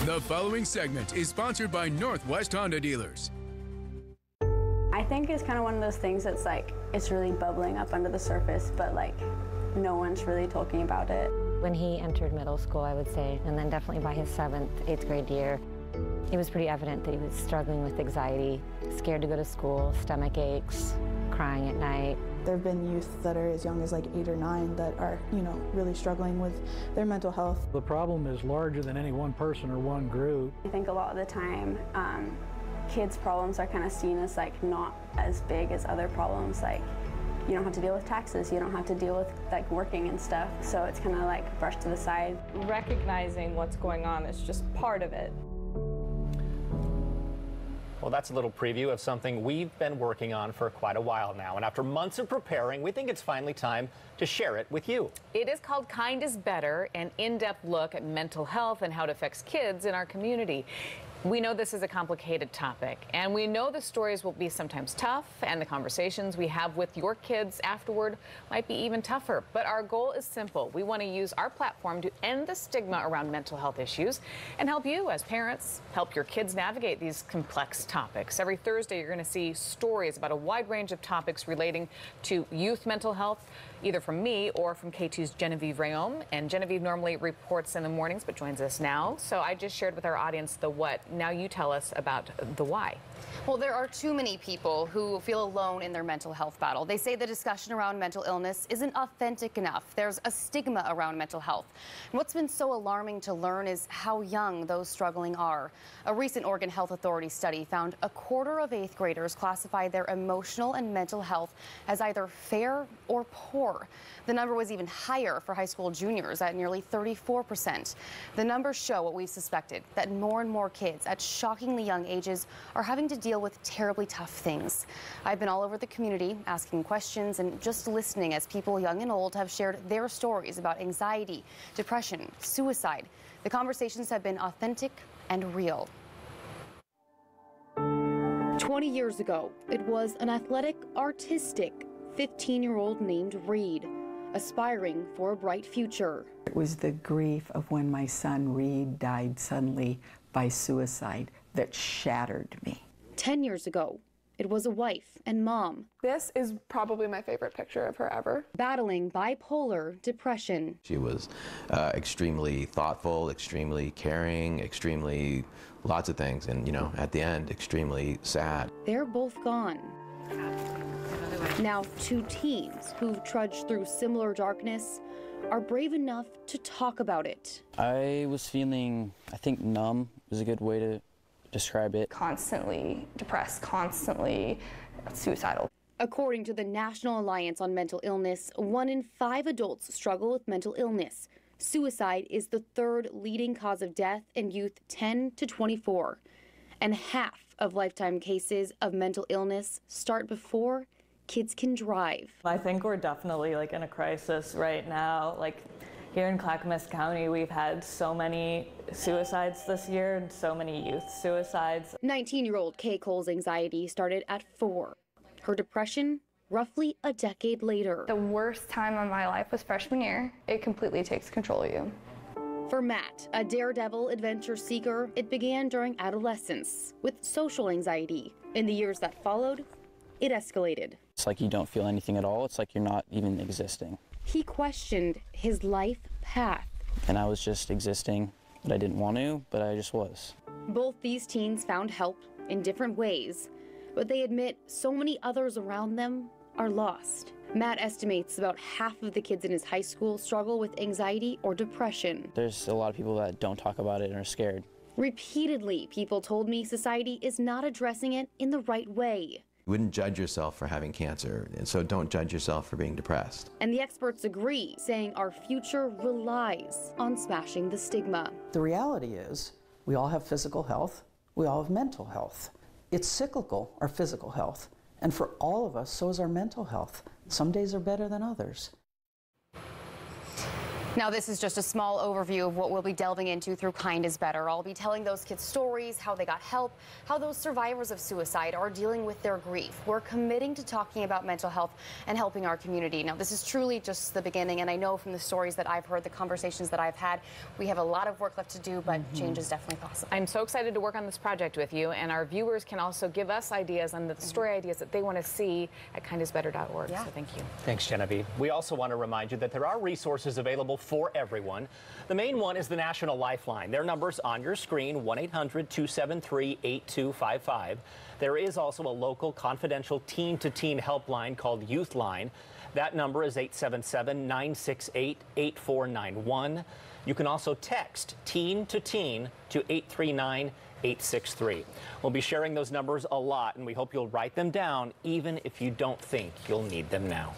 The following segment is sponsored by Northwest Honda Dealers. I think it's kind of one of those things that's like, it's really bubbling up under the surface, but like no one's really talking about it. When he entered middle school, I would say, and then definitely by his 7th, 8th grade year, it was pretty evident that he was struggling with anxiety, scared to go to school, stomach aches, crying at night. There have been youth that are as young as like 8 or 9 that are, really struggling with their mental health. The problem is larger than any one person or one group. I think a lot of the time, kids' problems are kind of seen as like not as big as other problems. Like, you don't have to deal with taxes, you don't have to deal with like working and stuff, so it's kind of like brushed to the side. Recognizing what's going on is just part of it. Well, that's a little preview of something we've been working on for quite a while now. And after months of preparing, we think it's finally time to share it with you. It is called Kind is Better, an in-depth look at mental health and how it affects kids in our community. We know this is a complicated topic, and we know the stories will be sometimes tough, and the conversations we have with your kids afterward might be even tougher. But our goal is simple. We want to use our platform to end the stigma around mental health issues and help you as parents help your kids navigate these complex topics. Every Thursday, you're going to see stories about a wide range of topics relating to youth mental health, either from me or from K2's Genevieve Rayom. And Genevieve normally reports in the mornings, but joins us now. So I just shared with our audience the what. Now you tell us about the why. Well, there are too many people who feel alone in their mental health battle. They say the discussion around mental illness isn't authentic enough. There's a stigma around mental health. And what's been so alarming to learn is how young those struggling are. A recent Oregon Health Authority study found a quarter of 8th graders classify their emotional and mental health as either fair or poor. The number was even higher for high school juniors at nearly 34%. The numbers show what we've suspected, that more and more kids at shockingly young ages are having to deal with terribly tough things. I've been all over the community asking questions and just listening as people young and old have shared their stories about anxiety, depression, suicide. The conversations have been authentic and real. 20 years ago, it was an athletic, artistic 15-year-old named Reed, aspiring for a bright future. It was the grief of when my son Reed died suddenly by suicide that shattered me. 10 years ago, it was a wife and mom. This is probably my favorite picture of her ever. Battling bipolar depression. She was extremely thoughtful, extremely caring, extremely lots of things, and at the end, extremely sad. They're both gone. Now 2 teens who've trudged through similar darkness are brave enough to talk about it. I was feeling, I think numb is a good way to describe it. Constantly depressed, constantly suicidal. According to the National Alliance on Mental Illness, 1 in 5 adults struggle with mental illness. Suicide is the 3rd leading cause of death in youth 10 to 24. And half of lifetime cases of mental illness start before kids can drive. I think we're definitely in a crisis right now. Here in Clackamas County, we've had so many suicides this year and so many youth suicides. 19-year-old Kay Cole's anxiety started at 4. Her depression, roughly a decade later. The worst time of my life was freshman year. It completely takes control of you. For Matt, a daredevil adventure seeker, it began during adolescence with social anxiety. In the years that followed, it escalated. It's like you don't feel anything at all. It's like you're not even existing. He questioned his life path. And I was just existing, but I didn't want to, but I just was. Both these teens found help in different ways, but they admit so many others around them are lost. Matt estimates about half of the kids in his high school struggle with anxiety or depression. There's a lot of people that don't talk about it and are scared. Repeatedly, people told me society is not addressing it in the right way. You wouldn't judge yourself for having cancer, and so don't judge yourself for being depressed. And the experts agree, saying our future relies on smashing the stigma. The reality is, we all have physical health, we all have mental health. It's cyclical, our physical health, and for all of us, so is our mental health. Some days are better than others. Now, this is just a small overview of what we'll be delving into through Kind is Better. I'll be telling those kids stories, how they got help, how those survivors of suicide are dealing with their grief. We're committing to talking about mental health and helping our community. Now, this is truly just the beginning, and I know from the stories that I've heard, the conversations that I've had, we have a lot of work left to do, but change is definitely possible. I'm so excited to work on this project with you, and our viewers can also give us ideas on the story ideas that they want to see at kindisbetter.org. Yeah. So thank you. Thanks, Genevieve. We also want to remind you that there are resources available for everyone. The main one is the National Lifeline. Their number's on your screen, 1-800-273-8255. There is also a local confidential teen-to-teen helpline called Youthline. That number is 877-968-8491. You can also text teen to teen to 839-863. We'll be sharing those numbers a lot, and we hope you'll write them down even if you don't think you'll need them now.